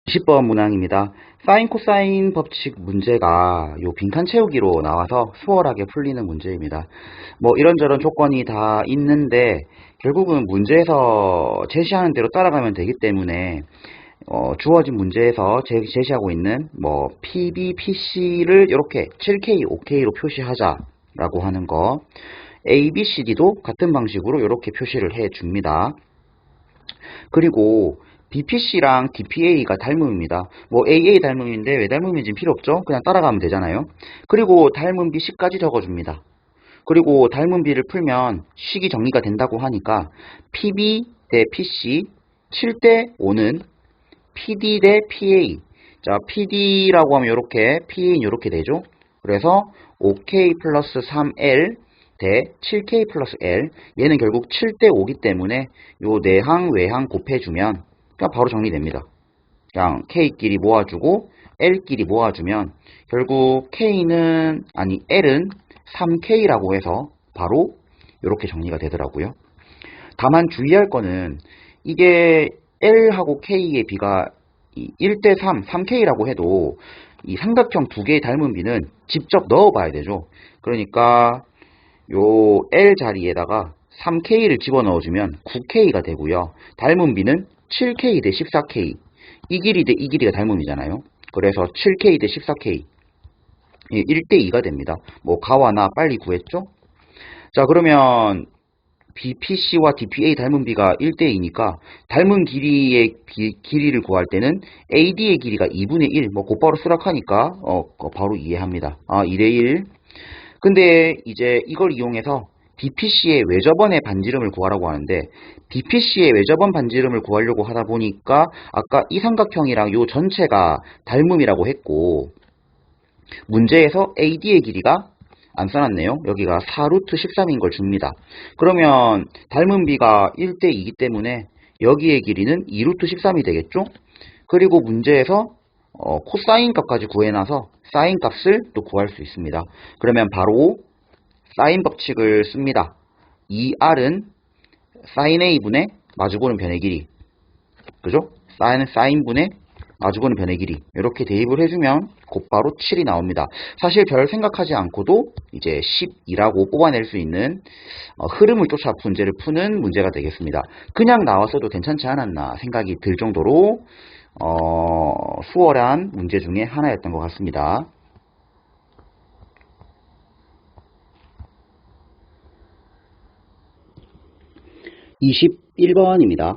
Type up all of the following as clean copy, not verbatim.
20번 문항입니다. 사인 코사인 법칙 문제가 요 빈칸 채우기로 나와서 수월하게 풀리는 문제입니다. 뭐 이런저런 조건이 다 있는데 결국은 문제에서 제시하는 대로 따라가면 되기 때문에 주어진 문제에서 제시하고 있는 뭐 PB, PC를 이렇게 7K, 5K로 표시하자라고 하는 거, A, B, C, D도 같은 방식으로 이렇게 표시를 해 줍니다. 그리고 BPC랑 DPA가 닮음입니다. 뭐 AA 닮음인데 왜 닮음인지는 필요 없죠? 그냥 따라가면 되잖아요. 그리고 닮은 B C까지 적어줍니다. 그리고 닮은 B를 풀면 식이 정리가 된다고 하니까 PB 대 PC 7대 5는 PD 대 PA. 자, PD라고 하면 이렇게, PA는 이렇게 되죠. 그래서 5K 플러스 3L 대 7K 플러스 L. 얘는 결국 7대 5기 때문에 요 내항 외항 곱해주면 그냥 바로 정리됩니다. 그냥 K끼리 모아주고 L끼리 모아주면 결국 L은 3K라고 해서 바로 이렇게 정리가 되더라고요. 다만 주의할 거는 이게 L하고 K의 비가 1대 3, 3K라고 해도 이 삼각형 두 개의 닮은 비는 직접 넣어봐야 되죠. 그러니까 요 L 자리에다가 3K를 집어넣어주면 9K가 되고요. 닮은 비는 7K 대 14K. 이 길이 대 이 길이가 닮음이잖아요. 그래서 7K 대 14K. 1대 2가 됩니다. 뭐 가와 나 빨리 구했죠? 자, 그러면 BPC와 DPA 닮은 비가 1대 2니까 닮은 길이의 길이를 구할 때는 AD의 길이가 2분의 1, 뭐 곧바로 수락하니까 바로 이해합니다. 2대 1. 근데 이제 이걸 이용해서 BPC의 외접원의 반지름을 구하라고 하는데 BPC의 외접원 반지름을 구하려고 하다 보니까 아까 이 삼각형이랑 요 전체가 닮음이라고 했고 문제에서 AD의 길이가 안 써놨네요. 여기가 4루트 13인 걸 줍니다. 그러면 닮은 비가 1대 2이기 때문에 여기의 길이는 2루트 13이 되겠죠? 그리고 문제에서 코사인 값까지 구해놔서 사인 값을 또 구할 수 있습니다. 그러면 바로 사인 법칙을 씁니다. 2R은 사인 A분의 마주보는 변의 길이. 그죠? 사인분의 마주보는 변의 길이. 이렇게 대입을 해주면 곧바로 7이 나옵니다. 사실 별 생각하지 않고도 이제 12라고 뽑아낼 수 있는 흐름을 쫓아 문제를 푸는 문제가 되겠습니다. 그냥 나왔어도 괜찮지 않았나 생각이 들 정도로 수월한 문제 중에 하나였던 것 같습니다. 21번입니다.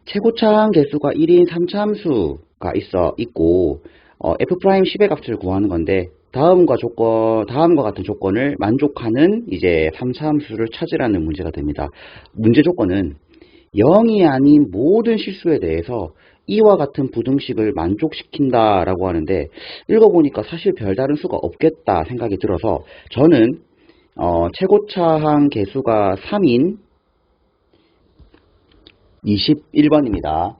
최고차항 개수가 1인 3차함수가 있고 f'10의 값을 구하는 건데 다음과 같은 조건을 만족하는 이제 3차함수를 찾으라는 문제가 됩니다. 문제 조건은 0이 아닌 모든 실수에 대해서 이와 같은 부등식을 만족시킨다라고 하는데 읽어보니까 사실 별다른 수가 없겠다 생각이 들어서 저는 최고차항 개수가 3인 21번입니다.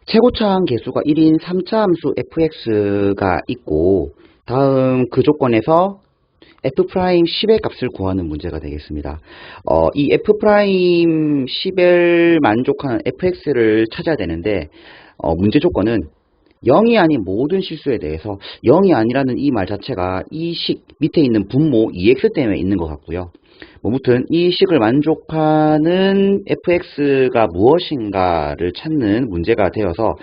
최고차항 개수가 1인 3차함수 fx가 있고 다음 그 조건에서 f'10의 값을 구하는 문제가 되겠습니다. 이 f'10을 만족하는 fx를 찾아야 되는데 문제 조건은 0이 아닌 모든 실수에 대해서 0이 아니라는 이 말 자체가 이 식 밑에 있는 분모 2x 때문에 있는 것 같고요. 아무튼 이 식을 만족하는 fx가 무엇인가를 찾는 문제가 되어서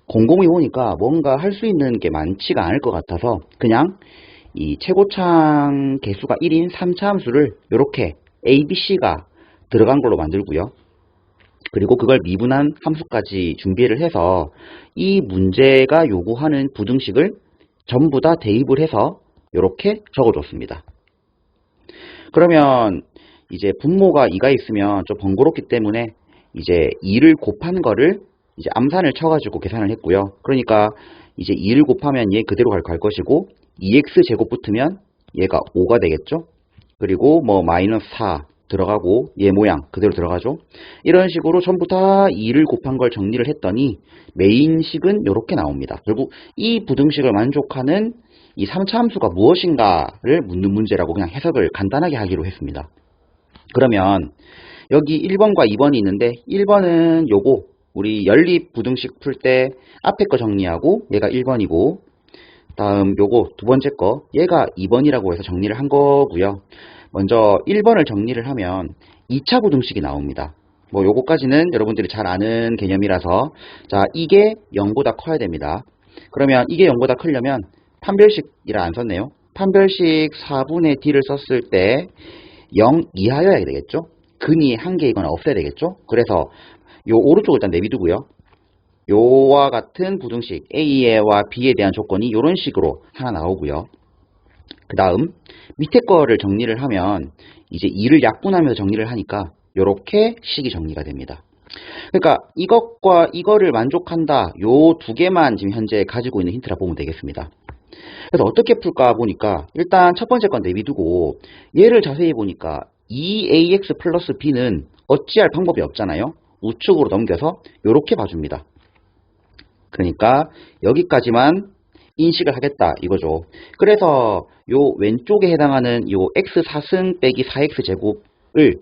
곰곰이 보니까 뭔가 할 수 있는 게 많지가 않을 것 같아서 그냥 이 최고차항 개수가 1인 3차함수를 이렇게 a, b, c가 들어간 걸로 만들고요. 그리고 그걸 미분한 함수까지 준비를 해서 이 문제가 요구하는 부등식을 전부 다 대입을 해서 이렇게 적어줬습니다. 그러면 이제 분모가 2가 있으면 좀 번거롭기 때문에 이제 2를 곱한 거를 이제 암산을 쳐가지고 계산을 했고요. 그러니까 이제 2를 곱하면 얘 그대로 갈 것이고 2x 제곱 붙으면 얘가 5가 되겠죠. 그리고 뭐 마이너스 4 들어가고 얘 모양 그대로 들어가죠. 이런 식으로 전부 다 2를 곱한 걸 정리를 했더니 메인식은 이렇게 나옵니다. 결국 이 부등식을 만족하는 이 3차 함수가 무엇인가를 묻는 문제라고 그냥 해석을 간단하게 하기로 했습니다. 그러면 여기 1번과 2번이 있는데 1번은 요거 우리 연립 부등식 풀 때 앞에 거 정리하고 얘가 1번이고 다음 요거 두 번째 거 얘가 2번이라고 해서 정리를 한 거고요. 먼저 1번을 정리를 하면 2차 부등식이 나옵니다. 뭐 요거까지는 여러분들이 잘 아는 개념이라서 자 이게 0보다 커야 됩니다. 그러면 이게 0보다 크려면 판별식이라 안 썼네요. 판별식 4분의 D를 썼을 때 0 이하여야 되겠죠. 근이 한 개이거나 없어야 되겠죠. 그래서 요 오른쪽을 일단 내비두고요. 요와 같은 부등식 A와 B에 대한 조건이 이런 식으로 하나 나오고요. 그 다음 밑에 거를 정리를 하면 이제 2를 약분하면서 정리를 하니까 요렇게 식이 정리가 됩니다. 그러니까 이것과 이거를 만족한다. 요 두 개만 지금 현재 가지고 있는 힌트라 보면 되겠습니다. 그래서 어떻게 풀까 보니까 일단 첫 번째 건 내비두고 얘를 자세히 보니까 2ax 플러스 b는 어찌할 방법이 없잖아요. 우측으로 넘겨서 이렇게 봐줍니다. 그러니까 여기까지만 인식을 하겠다 이거죠. 그래서 요 왼쪽에 해당하는 요 x4승 빼기 4x제곱을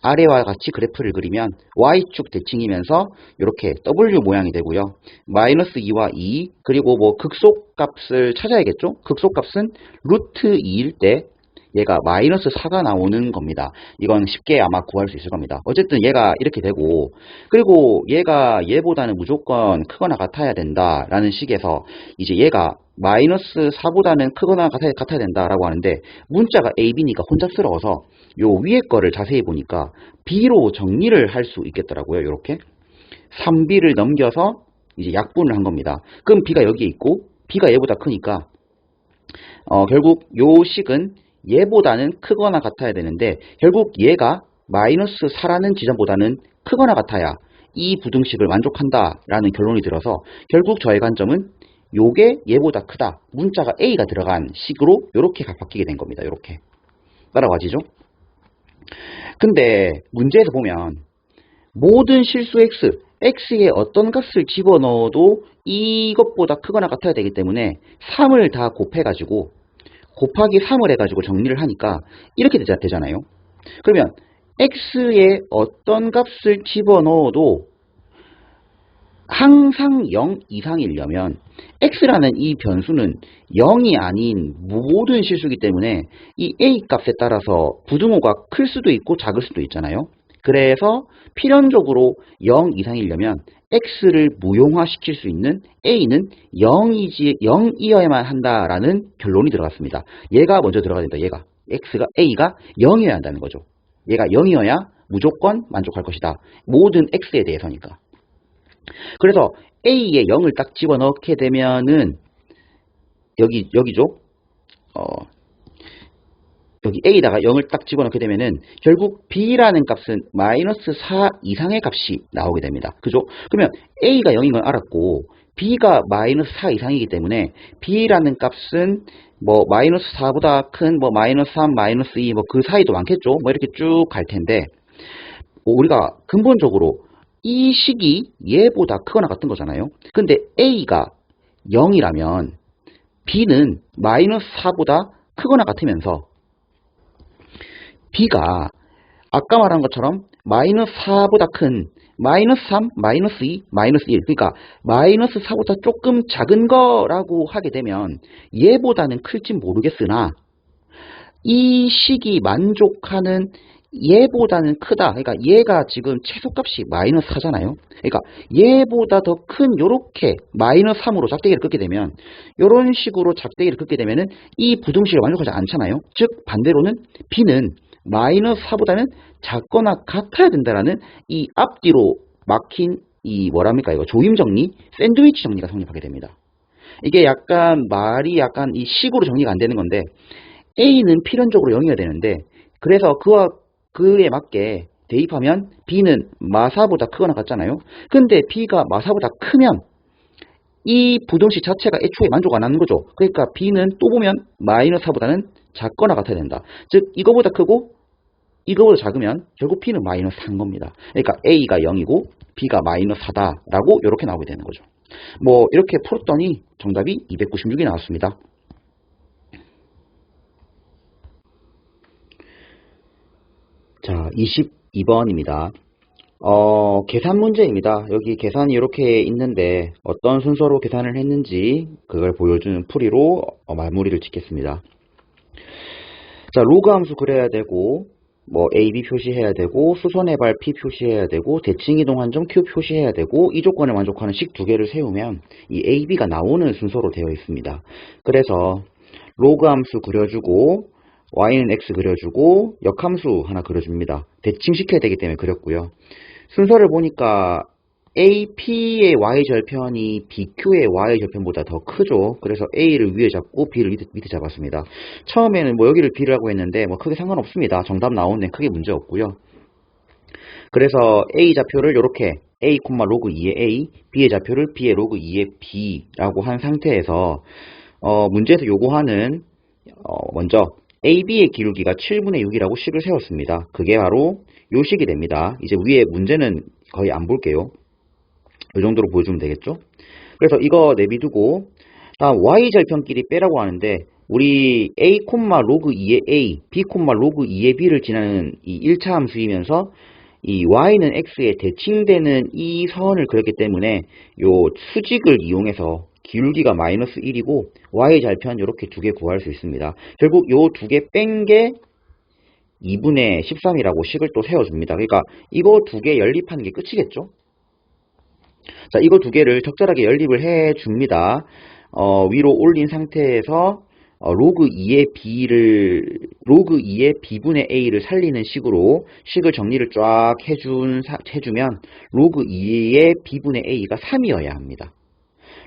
아래와 같이 그래프를 그리면 y축 대칭이면서 이렇게 w 모양이 되고요. 마이너스 2와 2 그리고 뭐 극소값을 찾아야겠죠. 극소값은 루트 2일 때 얘가 마이너스 4가 나오는 겁니다. 이건 쉽게 아마 구할 수 있을 겁니다. 어쨌든 얘가 이렇게 되고 그리고 얘가 얘보다는 무조건 크거나 같아야 된다라는 식에서 이제 얘가 마이너스 4보다는 크거나 같아야 된다라고 하는데 문자가 A, B니까 혼잡스러워서 요 위에 거를 자세히 보니까 B로 정리를 할 수 있겠더라고요. 이렇게 3B를 넘겨서 이제 약분을 한 겁니다. 그럼 B가 여기에 있고 B가 얘보다 크니까 결국 요 식은 얘보다는 크거나 같아야 되는데 결국 얘가 마이너스 4라는 지점보다는 크거나 같아야 이 부등식을 만족한다라는 결론이 들어서 결국 저의 관점은 요게 얘보다 크다. 문자가 A가 들어간 식으로 이렇게 바뀌게 된 겁니다. 이렇게 따라와지죠? 근데 문제에서 보면 모든 실수 x에 어떤 값을 집어넣어도 이것보다 크거나 같아야 되기 때문에 3을 다 곱해가지고 곱하기 3을 해가지고 정리를 하니까 이렇게 되잖아요. 그러면 x에 어떤 값을 집어넣어도 항상 0 이상이려면 x라는 이 변수는 0이 아닌 모든 실수이기 때문에 이 a 값에 따라서 부등호가 클 수도 있고 작을 수도 있잖아요. 그래서 필연적으로 0 이상이려면 x를 무용화시킬 수 있는 a는 0이어야만 한다라는 결론이 들어갔습니다. 얘가 먼저 들어가야 된다. 얘가 a가 0이어야 한다는 거죠. 얘가 0이어야 무조건 만족할 것이다. 모든 x에 대해서니까. 그래서 A에 0을 딱 집어넣게 되면은 여기죠. 여기 A에다가 0을 딱 집어넣게 되면은 결국 B라는 값은 마이너스 4 이상의 값이 나오게 됩니다. 그죠? 그러면 A가 0인 걸 알았고 B가 마이너스 4 이상이기 때문에 B라는 값은 뭐 마이너스 4보다 큰 뭐 마이너스 3, 마이너스 2 뭐 그 사이도 많겠죠. 뭐 이렇게 쭉 갈 텐데 우리가 근본적으로 이 식이 얘보다 크거나 같은 거잖아요. 근데 A가 0이라면 B는 마이너스 4보다 크거나 같으면서 B가 아까 말한 것처럼 마이너스 4보다 큰 마이너스 3, 마이너스 2, 마이너스 1 그러니까 마이너스 4보다 조금 작은 거라고 하게 되면 얘보다는 클진 모르겠으나 이 식이 만족하는 얘보다는 크다. 그러니까 얘가 지금 최소값이 마이너스 4잖아요. 그러니까 얘보다 더 큰 요렇게 마이너스 3으로 작대기를 긋게 되면 요런 식으로 작대기를 긋게 되면은 이 부등식을 만족하지 않잖아요. 즉 반대로는 B는 마이너스 4보다는 작거나 같아야 된다라는 이 앞뒤로 막힌 이 뭐랍니까 이거 조임 정리, 샌드위치 정리가 성립하게 됩니다. 이게 약간 말이 약간 이 식으로 정리가 안 되는 건데 A는 필연적으로 0이어야 되는데 그래서 그에 맞게 대입하면 B는 마사보다 크거나 같잖아요. 근데 B가 마사보다 크면 이 부등식 자체가 애초에 만족 안 하는 거죠. 그러니까 B는 또 보면 마이너스 4보다는 작거나 같아야 된다. 즉 이거보다 크고 이거보다 작으면 결국 B는 마이너스 4인 겁니다. 그러니까 A가 0이고 B가 마이너스 4다라고 이렇게 나오게 되는 거죠. 뭐 이렇게 풀었더니 정답이 296이 나왔습니다. 자, 22번입니다. 계산 문제입니다. 여기 계산이 이렇게 있는데 어떤 순서로 계산을 했는지 그걸 보여주는 풀이로 마무리를 짓겠습니다. 자, 로그 함수 그려야 되고, 뭐 AB 표시해야 되고, 수선의 발 P 표시해야 되고, 대칭이동 한점 Q 표시해야 되고, 이 조건을 만족하는 식 두 개를 세우면 이 AB가 나오는 순서로 되어 있습니다. 그래서 로그 함수 그려주고, y는 x 그려주고, 역함수 하나 그려줍니다. 대칭시켜야 되기 때문에 그렸고요. 순서를 보니까 AP의 y절편이 BQ의 y절편보다 더 크죠. 그래서 A를 위에 잡고 B를 밑에 잡았습니다. 처음에는 뭐 여기를 B라고 했는데 뭐 크게 상관없습니다. 정답 나오는 데 크게 문제 없고요. 그래서 A 좌표를 이렇게 A, 로그 2의 A, B의 좌표를 B의 로그 2의 B라고 한 상태에서 문제에서 요구하는 먼저 AB의 기울기가 7분의 6이라고 식을 세웠습니다. 그게 바로 요 식이 됩니다. 이제 위에 문제는 거의 안 볼게요. 이 정도로 보여주면 되겠죠? 그래서 이거 내비두고 다음 y절편끼리 빼라고 하는데 우리 a, 로그 2의 a, b, 로그 2의 b를 지나는 이 1차 함수이면서 이 y는 x에 대칭되는 이 선을 그렸기 때문에 요 수직을 이용해서 기울기가 마이너스 1이고 y절편 이렇게 두 개 구할 수 있습니다. 결국 요 두 개 뺀 게 2분의 13이라고 식을 또 세워줍니다. 그러니까 이거 두 개 연립하는 게 끝이겠죠? 자, 이거 두 개를 적절하게 연립을 해 줍니다. 위로 올린 상태에서 로그 2의 b분의 a를 살리는 식으로 식을 정리를 쫙 해주면 로그 2의 b분의 a가 3이어야 합니다.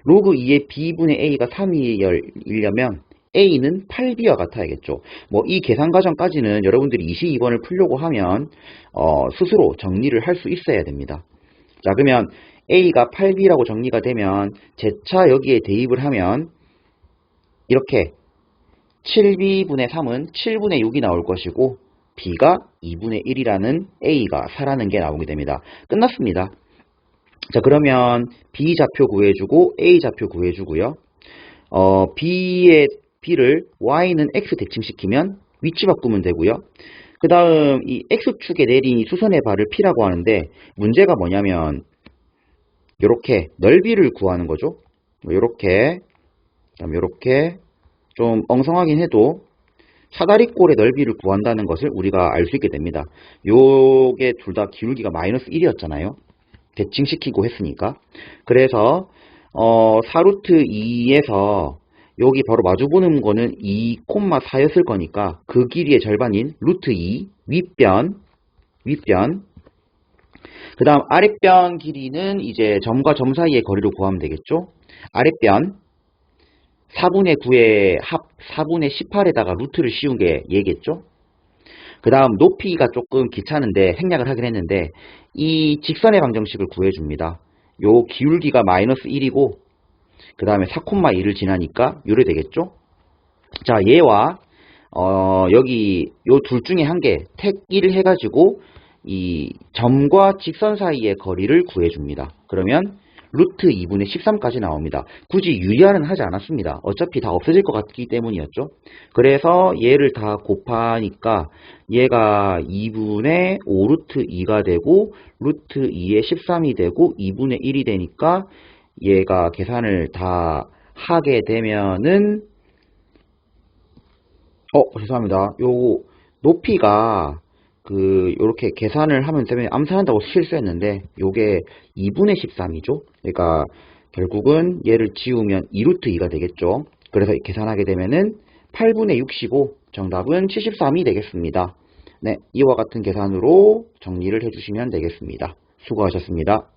로그 2의 b분의 a가 3이려면 a는 8b와 같아야겠죠. 뭐 이 계산 과정까지는 여러분들이 22번을 풀려고 하면 스스로 정리를 할 수 있어야 됩니다. 자, 그러면 A가 8B라고 정리가 되면 재차 여기에 대입을 하면 이렇게 7B분의 3은 7분의 6이 나올 것이고 B가 2분의 1이라는 A가 4라는 게 나오게 됩니다. 끝났습니다. 자, 그러면 B 좌표 구해주고 A 좌표 구해주고요. B를 Y는 X 대칭시키면 위치 바꾸면 되고요. 그 다음 이 X축에 내린 이 수선의 발을 P라고 하는데 문제가 뭐냐면 요렇게 넓이를 구하는 거죠. 요렇게, 그다음에 요렇게 좀 엉성하긴 해도 사다리꼴의 넓이를 구한다는 것을 우리가 알 수 있게 됩니다. 요게 둘 다 기울기가 마이너스 1이었잖아요. 대칭시키고 했으니까. 그래서 4루트 2에서 여기 바로 마주보는 거는 2,4였을 거니까 그 길이의 절반인 루트 2 윗변 그 다음 아랫변 길이는 이제 점과 점 사이의 거리를 구하면 되겠죠. 아랫변 4분의 9의 합 4분의 18에다가 루트를 씌운 게 얘겠죠. 그 다음 높이가 조금 귀찮은데 생략을 하긴 했는데 이 직선의 방정식을 구해줍니다. 요 기울기가 마이너스 1이고 그 다음에 4,2를 지나니까 요래 되겠죠. 자, 얘와 여기 요 둘 중에 한 개 택 1을 해가지고 이 점과 직선 사이의 거리를 구해줍니다. 그러면 루트 2분의 13까지 나옵니다. 굳이 유리화는 하지 않았습니다. 어차피 다 없어질 것 같기 때문이었죠. 그래서 얘를 다 곱하니까 얘가 2분의 5 루트 2가 되고 루트 2의 13이 되고 2분의 1이 되니까 얘가 계산을 다 하게 되면은 죄송합니다. 요 높이가 요렇게 계산을 하면 되면 암산한다고 실수했는데 요게 2분의 13이죠. 그러니까 결국은 얘를 지우면 2루트 2가 되겠죠. 그래서 계산하게 되면은 8분의 65 정답은 73이 되겠습니다. 네, 이와 같은 계산으로 정리를 해주시면 되겠습니다. 수고하셨습니다.